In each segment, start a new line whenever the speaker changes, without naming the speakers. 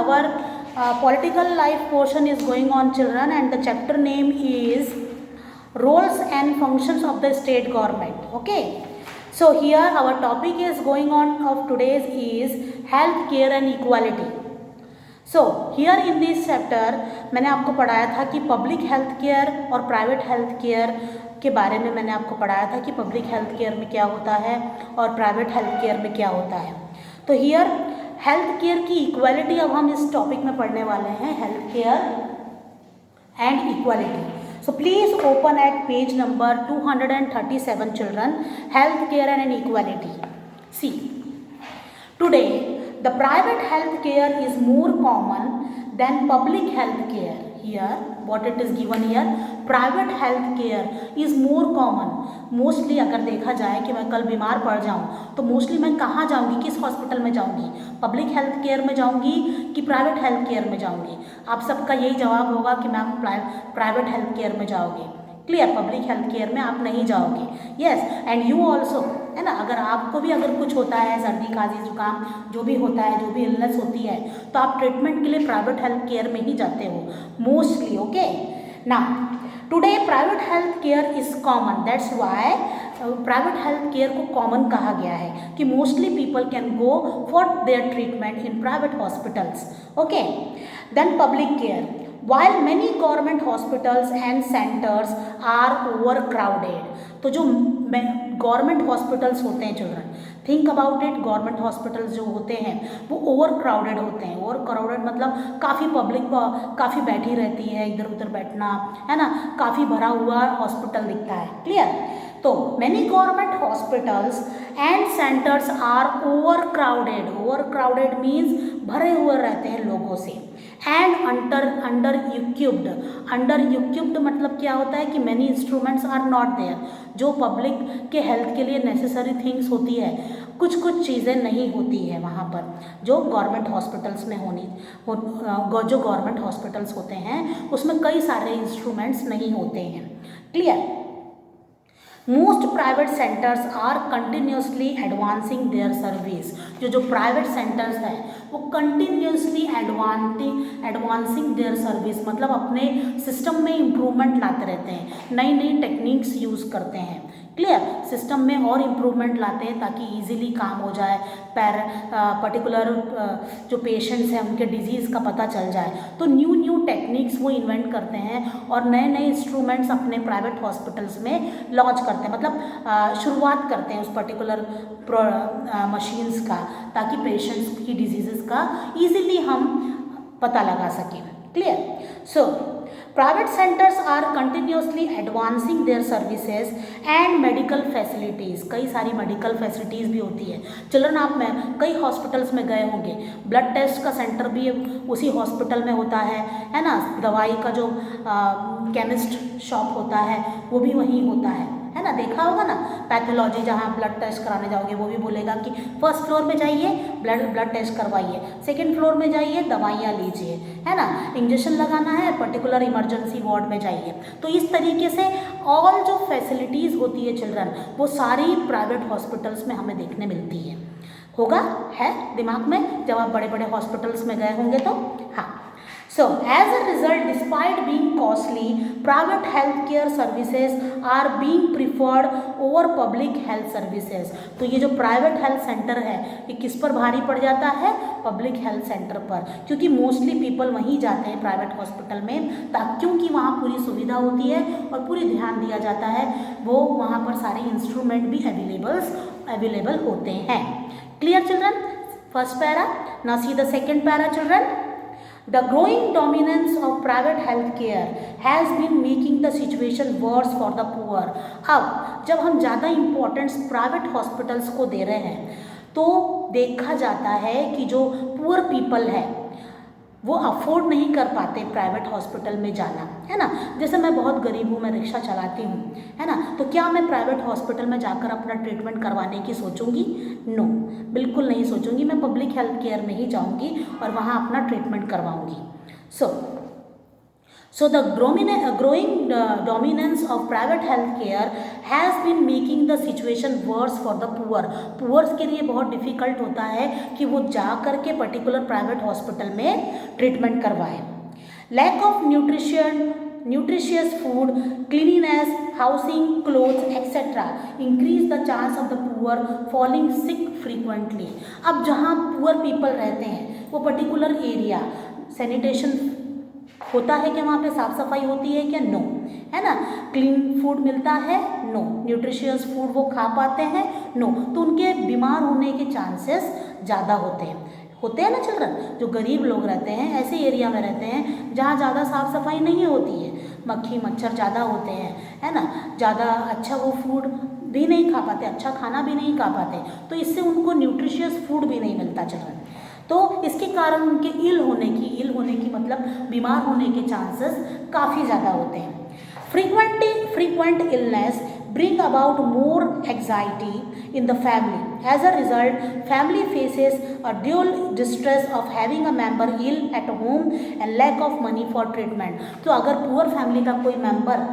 our political life portion is going on, children, and the chapter name is roles and functions of the state government. Okay, so here our topic is going on of today's is health care and equality. So here in this chapter मैंने आपको पढ़ाया था कि public health care और private health care के बारे में मैंने आपको पढ़ाया था कि पब्लिक हेल्थ केयर में क्या होता है और प्राइवेट हेल्थ केयर में क्या होता है. तो हियर हेल्थ केयर की इक्वालिटी अब हम इस टॉपिक में पढ़ने वाले हैं, health care and equality. So please open at page number 237, children. Health care and equality. See, today the private health care is more common than public health care. Here, what it is given here, private health care is more common. Mostly अगर देखा जाए कि मैं कल बीमार पड़ जाऊं तो मोस्टली मैं कहाँ जाऊंगी, किस हॉस्पिटल में जाऊंगी, पब्लिक हेल्थ केयर में जाऊंगी कि प्राइवेट हेल्थ केयर में जाऊंगी. आप सबका यही जवाब होगा कि मैम प्राइवेट हेल्थ केयर में जाओगे. क्लियर, पब्लिक हेल्थ केयर में आप नहीं जाओगे. यस, एंड यू ऑल्सो, है ना. अगर आपको भी अगर कुछ होता है, सर्दी खांसी जुकाम जो भी होता है, जो भी इलनेस होती है, तो आप ट्रीटमेंट के लिए प्राइवेट हेल्थ केयर में ही जाते हो mostly. Okay, now today private health care is common. That's why private health care को कॉमन कहा गया है कि mostly people can go for their treatment in private hospitals. Okay, then public care. While many government hospitals and centers are overcrowded, तो जो government hospitals होते हैं children, think about it, government hospitals जो होते हैं वो ओवर क्राउडेड होते हैं. ओवर क्राउडेड मतलब काफ़ी पब्लिक काफ़ी बैठी रहती है, इधर उधर बैठना, है ना, काफ़ी भरा हुआ हॉस्पिटल दिखता है. क्लियर. तो many government hospitals and centres are overcrowded. Overcrowded means भरे हुए रहते हैं लोगों से. And under equipped. Under equipped मतलब क्या होता है कि many instruments are not there. जो पब्लिक के हेल्थ के लिए नेसेसरी थिंग्स होती है, कुछ कुछ चीज़ें नहीं होती है वहाँ पर जो गवर्नमेंट हॉस्पिटल्स में जो गवर्नमेंट हॉस्पिटल्स होते हैं उसमें कई सारे इंस्ट्रूमेंट्स नहीं होते हैं. Clear. Most private centres are continuously advancing their service. जो प्राइवेट सेंटर्स हैं वो कंटिन्यूसली एडवांसिंग देयर सर्विस मतलब अपने सिस्टम में इम्प्रूवमेंट लाते रहते हैं, नई नई टेक्निक्स यूज़ करते हैं. क्लियर. सिस्टम में और इम्प्रूवमेंट लाते हैं ताकि इजीली काम हो जाए, पर्टिकुलर जो पेशेंट्स हैं उनके डिजीज़ का पता चल जाए. तो न्यू टेक्निक्स वो इन्वेंट करते हैं और नए नए इंस्ट्रूमेंट्स अपने प्राइवेट हॉस्पिटल्स में लॉन्च करते हैं, मतलब शुरुआत करते हैं उस पर्टिकुलर मशीन्स का, ताकि पेशेंट्स की डिजीज़ का ईजिली हम पता लगा सकें. Clear. So private centres are continuously advancing their services and medical facilities. कई सारी मेडिकल फैसिलिटीज़ भी होती है. चिल्ड्रन, आप में कई हॉस्पिटल्स में गए होंगे, ब्लड टेस्ट का सेंटर भी उसी हॉस्पिटल में होता है ना. दवाई का जो केमिस्ट शॉप होता है वो भी वहीं होता है ना. देखा होगा ना, पैथोलॉजी जहाँ ब्लड टेस्ट कराने जाओगे वो भी बोलेगा कि फर्स्ट फ्लोर में जाइए, ब्लड टेस्ट करवाइए, सेकंड फ्लोर में जाइए, दवाइयाँ लीजिए, है ना, इंजेक्शन लगाना है, पर्टिकुलर इमरजेंसी वार्ड में जाइए. तो इस तरीके से ऑल जो फैसिलिटीज़ होती है चिल्ड्रन वो सारी प्राइवेट हॉस्पिटल्स में हमें देखने मिलती है. होगा, है दिमाग में जब आप बड़े बड़े हॉस्पिटल्स में गए होंगे तो. हाँ. So, as a result, despite being costly, private healthcare services are being preferred over public health services. तो ये जो प्राइवेट हेल्थ सेंटर है ये किस पर भारी पड़ जाता है? पब्लिक हेल्थ सेंटर पर, क्योंकि मोस्टली पीपल वहीं जाते हैं प्राइवेट हॉस्पिटल में, क्योंकि वहाँ पूरी सुविधा होती है और पूरी ध्यान दिया जाता है. वो वहाँ पर सारे इंस्ट्रूमेंट भी अवेलेबल होते हैं. Clear children. First para. Now see the second para children. The growing dominance of private health care has been making the situation worse for the poor. अब जब हम ज़्यादा इम्पोर्टेंस प्राइवेट हॉस्पिटल्स को दे रहे हैं तो देखा जाता है कि जो पुअर पीपल है वो अफोर्ड नहीं कर पाते प्राइवेट हॉस्पिटल में जाना, है ना. जैसे मैं बहुत गरीब हूँ, मैं रिक्शा चलाती हूँ, है ना, तो क्या मैं प्राइवेट हॉस्पिटल में जाकर अपना ट्रीटमेंट करवाने की सोचूंगी? नो, बिल्कुल नहीं सोचूंगी. मैं पब्लिक हेल्थ केयर में ही जाऊँगी और वहाँ अपना treatment करवाऊँगी. So the growing dominance of private healthcare has been making the situation worse for the poor. Poor के लिए बहुत डिफ़िकल्ट होता है कि वो जा कर के पर्टिकुलर प्राइवेट हॉस्पिटल में ट्रीटमेंट करवाए. Lack of nutritious food, cleanliness, housing, clothes, etc. increase the chance of the poor falling sick frequently. अब जहाँ poor people रहते हैं वो पर्टिकुलर एरिया सैनिटेशन होता है क्या, वहाँ पे साफ सफाई होती है क्या, नो, है ना. क्लीन फूड मिलता है, नो. न्यूट्रिशियस फूड वो खा पाते हैं, नो. तो उनके बीमार होने के चांसेस ज़्यादा होते हैं ना चिल्ड्रन. जो गरीब लोग रहते हैं ऐसे एरिया में रहते हैं जहाँ ज़्यादा साफ़ सफाई नहीं होती है, मक्खी मच्छर ज़्यादा होते हैं, है ना. ज़्यादा अच्छा वो फूड भी नहीं खा पाते, अच्छा खाना भी नहीं खा पाते, तो इससे उनको न्यूट्रिशियस फूड भी नहीं मिलता चिल्ड्रन. तो इसके कारण उनके इल होने की मतलब बीमार होने के चांसेस काफ़ी ज़्यादा होते हैं. Frequent illness bring about more anxiety in the family. As a result, family faces a dual distress of having a member ill at home and lack of money for treatment. तो अगर poor family का कोई member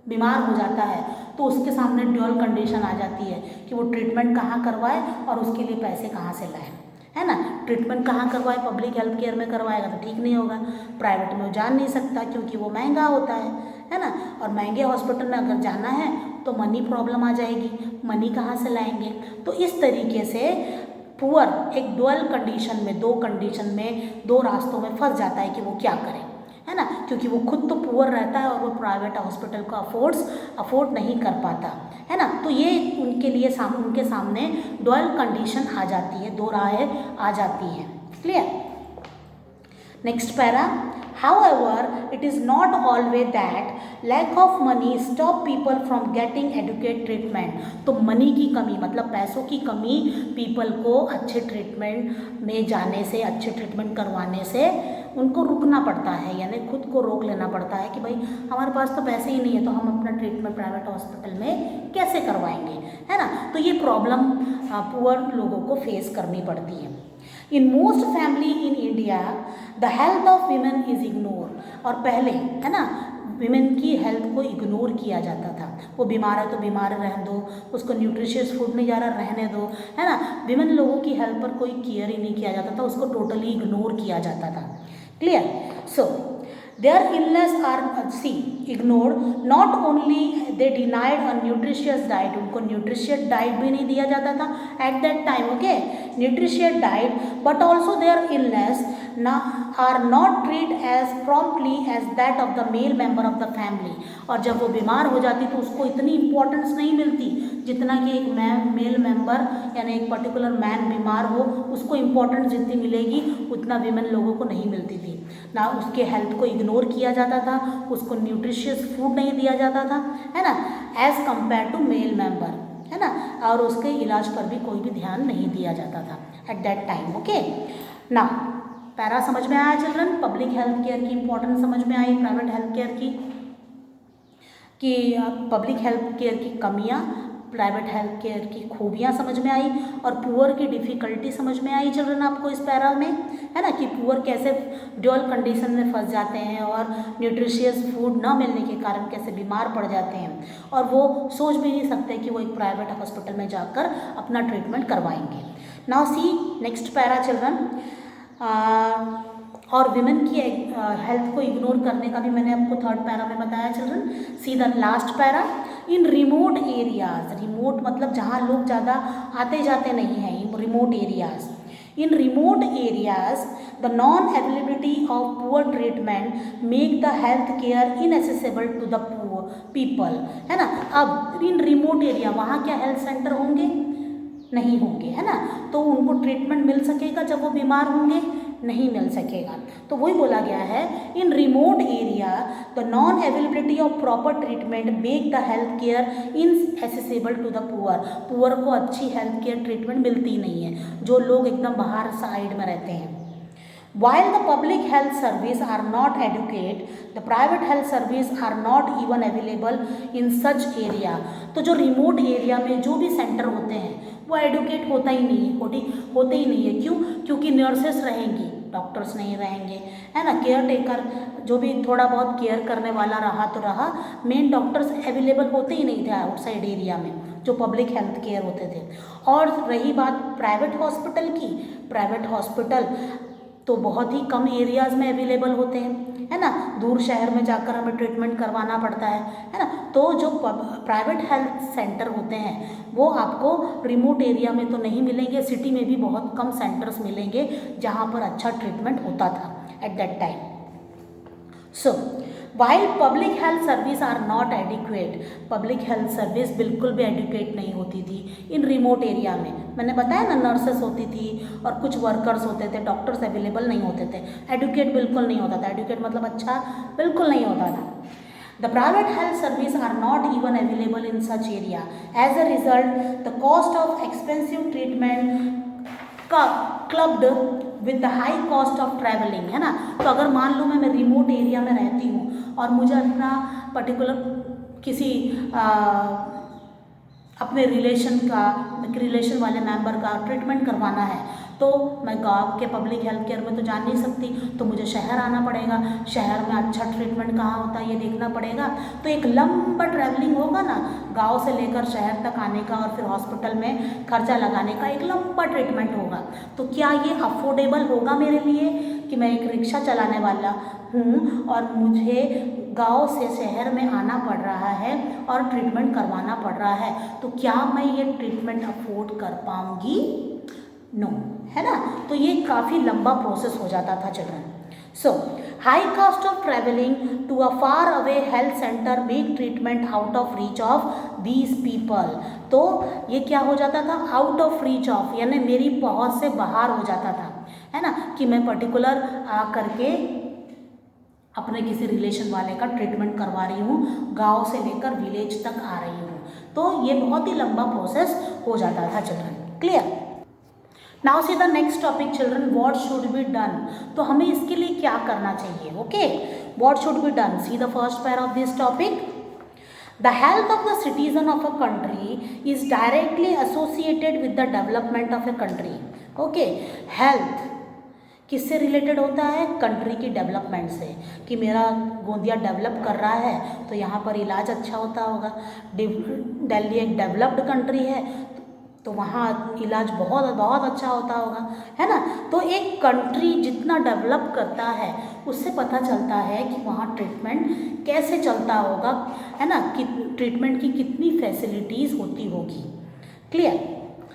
बीमार हो जाता है तो उसके सामने ड्यूअल कंडीशन आ जाती है कि वो ट्रीटमेंट कहाँ करवाए और उसके लिए पैसे कहाँ से लाए, है ना. ट्रीटमेंट कहाँ करवाए, पब्लिक हेल्थ केयर में करवाएगा तो ठीक नहीं होगा, प्राइवेट में वो जा नहीं सकता क्योंकि वो महंगा होता है ना. और महंगे हॉस्पिटल में अगर जाना है तो मनी प्रॉब्लम आ जाएगी, मनी कहाँ से लाएंगे. तो इस तरीके से पुअर एक डुअल कंडीशन में, दो रास्तों में फंस जाता है कि वो क्या करे, है ना. क्योंकि वो खुद तो पुअर रहता है और वो प्राइवेट हॉस्पिटल को अफोर्ड नहीं कर पाता, है ना. तो ये उनके सामने डुअल कंडीशन आ जाती है, दो राहें आ जाती हैं. Clear. Next para. However, it is not always that lack of money stop people from getting adequate treatment. तो मनी की कमी मतलब पैसों की कमी पीपल को अच्छे ट्रीटमेंट में जाने से, अच्छे ट्रीटमेंट करवाने से उनको रुकना पड़ता है, यानी खुद को रोक लेना पड़ता है कि भाई हमारे पास तो पैसे ही नहीं है तो हम अपना ट्रीटमेंट प्राइवेट हॉस्पिटल में कैसे करवाएंगे, है ना. तो ये प्रॉब्लम पुअर लोगों को फेस करनी पड़ती है. In most family in India the health of women is ignore. और पहले, है ना, वीमेन की हेल्थ को इग्नोर किया जाता था. वो बीमार है तो बीमार रहने दो, उसको न्यूट्रिशियस फूड नहीं जा रहा रहने दो, है ना. वीमेन लोगों की हेल्थ पर कोई केयर ही नहीं किया जाता था, उसको टोटली इग्नोर किया जाता था. Clear. So their illness are ignored. Not only they denied a nutritious diet, उनको न्यूट्रिशियस डाइट भी नहीं दिया जाता था at that time, okay, nutritious diet, but also their illness are not treated as promptly as that of the male member of the family. और जब वो बीमार हो जाती तो उसको इतनी इम्पोर्टेंस नहीं मिलती जितना कि एक मेल मेंबर यानी एक पर्टिकुलर मैन बीमार हो उसको इम्पोर्टेंस जितनी मिलेगी उतना वीमेन लोगों को नहीं मिलती थी. ना उसके हेल्थ को इग्नोर किया जाता था, उसको न्यूट्रिशियस फूड नहीं दिया जाता था, है ना, as compare to male member, है ना. और उसके इलाज पर भी कोई भी ध्यान नहीं दिया जाता था एट दैट टाइम. ओके. ना पैरा समझ में आया चिल्ड्रन. पब्लिक हेल्थ केयर की इंपॉर्टेंस समझ में आई, प्राइवेट हेल्थ केयर की, कि पब्लिक हेल्थ केयर की कमियाँ, प्राइवेट हेल्थ केयर की खूबियाँ समझ में आई और पुअर की डिफ़िकल्टी समझ में आई चिल्ड्रन आपको इस पैरा में, है ना, कि पुअर कैसे ड्यूअल कंडीशन में फंस जाते हैं और न्यूट्रिशियस फूड ना मिलने के कारण कैसे बीमार पड़ जाते हैं और वो सोच भी नहीं सकते कि वो एक प्राइवेट हॉस्पिटल में जाकर अपना ट्रीटमेंट करवाएंगे. Now see next para children. और विमेन की हेल्थ को इग्नोर करने का भी मैंने आपको थर्ड पैरा में बताया children. See the last para. In remote areas, remote मतलब जहाँ लोग ज़्यादा आते जाते नहीं हैं, remote areas. In remote areas the non availability of poor treatment make the health care inaccessible to the poor people, है ना. अब इन रिमोट एरिया वहाँ क्या हेल्थ सेंटर होंगे, नहीं होंगे, है ना. तो उनको ट्रीटमेंट मिल सकेगा जब वो बीमार होंगे, नहीं मिल सकेगा. तो वही बोला गया है, in remote area the non availability of proper treatment make the health care inaccessible to the poor. Poor को अच्छी हेल्थ केयर ट्रीटमेंट मिलती नहीं है, जो लोग एकदम बाहर साइड में रहते हैं. While the public health service are not adequate, the private health service are not even available in such area. तो जो रिमोट एरिया में जो भी सेंटर होते हैं वो एडुकेट होते ही नहीं है. क्यों? क्योंकि नर्सेस रहेंगी, डॉक्टर्स नहीं रहेंगे, है ना, केयर टेकर जो भी थोड़ा बहुत केयर करने वाला रहा तो रहा, मेन डॉक्टर्स अवेलेबल होते ही नहीं थे आउटसाइड एरिया में जो पब्लिक हेल्थ केयर होते थे। और रही बात प्राइवेट हॉस्पिटल की, प्राइवेट हॉस्पिटल तो बहुत ही कम एरियाज़ में अवेलेबल होते हैं, है ना, दूर शहर में जाकर हमें ट्रीटमेंट करवाना पड़ता है ना। तो जो प्राइवेट हेल्थ सेंटर होते हैं वो आपको रिमोट एरिया में तो नहीं मिलेंगे, सिटी में भी बहुत कम सेंटर्स मिलेंगे जहाँ पर अच्छा ट्रीटमेंट होता था at that time. So while public health service are not adequate, public health service बिल्कुल भी एडिक्वेट नहीं होती थी इन रिमोट एरिया में। मैंने बताया ना, नर्सेस होती थी और कुछ वर्कर्स होते थे, डॉक्टर्स अवेलेबल नहीं होते थे, एडुकेट बिल्कुल नहीं होता था, एडुकेट मतलब अच्छा बिल्कुल नहीं होता था। The private health service are not even available in such area. As a result, the cost of expensive treatment clubbed with the high cost of traveling, है ना। तो अगर मान लो मैं रिमोट एरिया में रहती हूँ और मुझे अपना पर्टिकुलर किसी अपने रिलेशन वाले मेंबर का ट्रीटमेंट करवाना है, तो मैं गांव के पब्लिक हेल्थ केयर में तो जा नहीं सकती, तो मुझे शहर आना पड़ेगा, शहर में अच्छा ट्रीटमेंट कहाँ होता है ये देखना पड़ेगा। तो एक लंबा ट्रैवलिंग होगा ना, गांव से लेकर शहर तक आने का और फिर हॉस्पिटल में खर्चा लगाने का एक लंबा ट्रीटमेंट होगा। तो क्या ये अफोर्डेबल होगा मेरे लिए कि मैं एक रिक्शा चलाने वाला हूँ और मुझे गांव से शहर में आना पड़ रहा है और ट्रीटमेंट करवाना पड़ रहा है, तो क्या मैं ये ट्रीटमेंट अफोर्ड कर पाऊँगी? नो, है ना। तो ये काफ़ी लंबा प्रोसेस हो जाता था children. So high cost of travelling to a far away health centre make treatment out of reach of these people. तो ये क्या हो जाता था, आउट ऑफ रीच ऑफ, यानी मेरी पहुँच से बाहर हो जाता था, है ना, कि मैं पर्टिकुलर आ करके अपने किसी रिलेशन वाले का ट्रीटमेंट करवा रही हूँ, गांव से लेकर विलेज तक आ रही हूँ, तो ये बहुत ही लंबा प्रोसेस हो जाता था children. Clear? Now see the next topic children, what should be done. तो हमें इसके लिए क्या करना चाहिए? Okay, what should be done, see the first pair of this topic. The health of the citizen of a country is directly associated with the development of a country. Okay, health किससे related होता है? Country की development से, कि मेरा Gondia develop कर रहा है तो यहाँ पर इलाज अच्छा होता होगा। दिल्ली एक डेवलप्ड कंट्री है तो वहाँ इलाज बहुत बहुत अच्छा होता होगा, है ना। तो एक कंट्री जितना डेवलप करता है उससे पता चलता है कि वहाँ ट्रीटमेंट कैसे चलता होगा, है ना, कि ट्रीटमेंट की कितनी फैसिलिटीज़ होती होगी। Clear?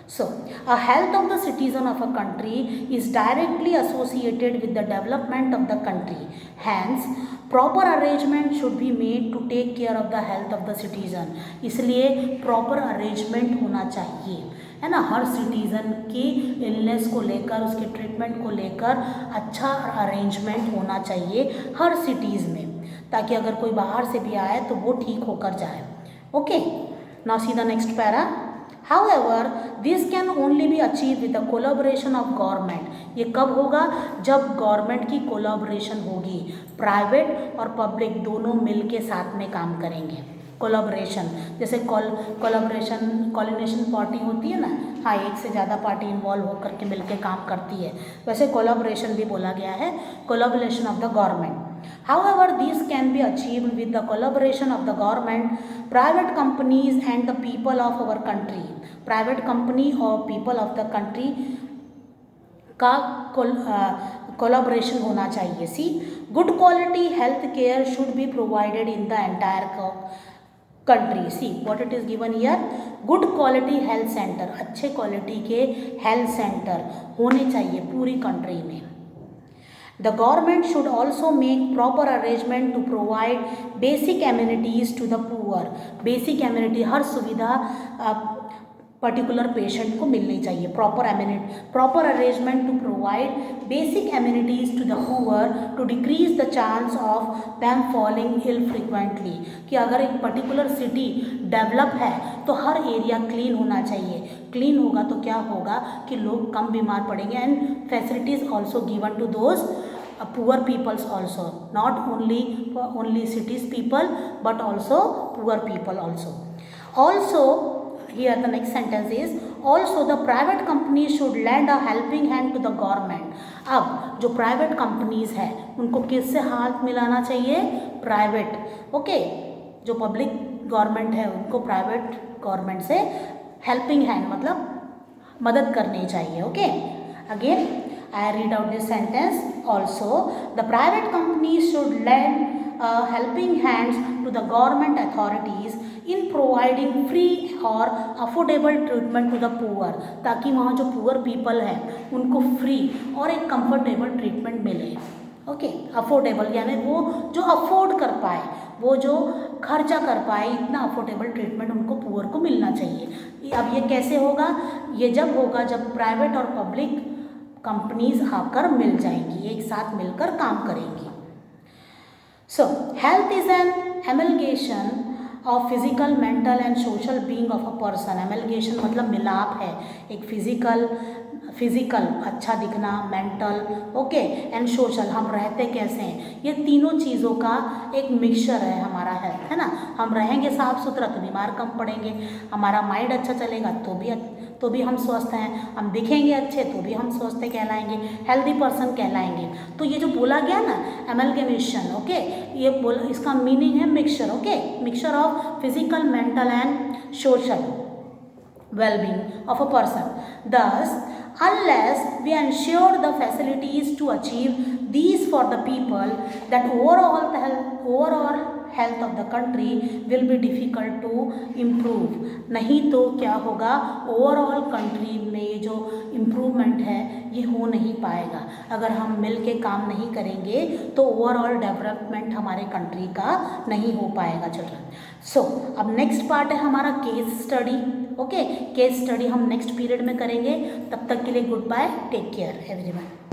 So, a health of the citizen of a country is directly associated with the development of the country. Hence, proper arrangement should be made to take care of the health of the citizen. इसलिए proper arrangement होना चाहिए, है ना, हर citizen की illness को लेकर, उसके treatment को लेकर अच्छा अरेंजमेंट होना चाहिए हर सिटीज़ में, ताकि अगर कोई बाहर से भी आए तो वो ठीक होकर जाए। Okay, now see the next para. However, this can only be achieved with the collaboration of government. ये कब होगा? जब गवर्नमेंट की कोलाब्रेशन होगी, प्राइवेट और पब्लिक दोनों मिल के साथ में काम करेंगे। कोलाब्रेशन, जैसे कोलिनेशन पार्टी होती है ना, हाँ, एक से ज़्यादा पार्टी इन्वॉल्व होकर के मिल के काम करती है, वैसे कोलाब्रेशन भी बोला गया है, collaboration of the government. However, this can be achieved with the collaboration of the government, private companies and the people of our country. Private company और people of the country का collaboration होना चाहिए। See, good quality health care should be provided in the entire country. See what it is given here, good quality health center, अच्छे quality के health centre होने चाहिए पूरी country में। The government should also make proper arrangement to provide basic amenities to the poor. Basic amenity, हर सुविधा particular patient को मिलनी चाहिए। Proper arrangement to provide basic amenities to the poor to decrease the chance of them falling ill frequently. कि अगर एक particular city develop है तो हर area clean होना चाहिए। क्लीन होगा तो क्या होगा कि लोग कम बीमार पड़ेंगे, and facilities also given to those poor peoples also, not only cities people but also poor people also. Also, here the next sentence is, also the private company should lend a helping hand to the government. अब जो private companies है उनको किससे हाथ मिलाना चाहिए? Private, okay. जो public government है उनको प्राइवेट गवर्नमेंट से हेल्पिंग हैंड मतलब मदद करनी चाहिए, okay. Again I read out this sentence. Also, the private companies should lend helping hands to the government authorities in providing free or affordable treatment to the poor, ताकि वहाँ जो poor people है उनको free और एक comfortable treatment मिले, okay. Affordable यानी वो जो अफोर्ड कर पाए, वो जो खर्चा कर पाए, इतना अफोर्डेबल ट्रीटमेंट उनको पुअर को मिलना चाहिए। अब ये कैसे होगा? ये जब होगा जब प्राइवेट और पब्लिक कंपनीज आकर मिल जाएंगी, एक साथ मिलकर काम करेंगी। So health is an amalgamation of physical, mental and social being of a person. Amalgamation मतलब मिलाप है, एक फिजिकल अच्छा दिखना, मेंटल, ओके, एंड सोशल हम रहते कैसे हैं, ये तीनों चीज़ों का एक मिक्सचर है हमारा हेल्थ, है ना। हम रहेंगे साफ सुथरा तो बीमार कम पड़ेंगे, हमारा माइंड अच्छा चलेगा तो भी हम स्वस्थ हैं, हम दिखेंगे अच्छे तो भी हम स्वस्थ कहलाएंगे, हेल्दी पर्सन कहलाएंगे। तो ये जो बोला गया ना एमलगेमेशन, ओके, ये बोला, इसका मीनिंग है mixture, okay, mixture of physical, mental and social well-being of a person. Thus, unless we ensure the facilities to achieve these for the people, that overall health of the country will be difficult to improve. नहीं तो क्या होगा, overall country में ये जो improvement है ये हो नहीं पाएगा। अगर हम मिल के काम नहीं करेंगे तो ओवरऑल डेवलपमेंट हमारे कंट्री का नहीं हो पाएगा चिल्ड्रन। सो अब नेक्स्ट पार्ट है हमारा case study, okay. Case study हम नेक्स्ट पीरियड में करेंगे। तब तक के लिए goodbye, take care everyone.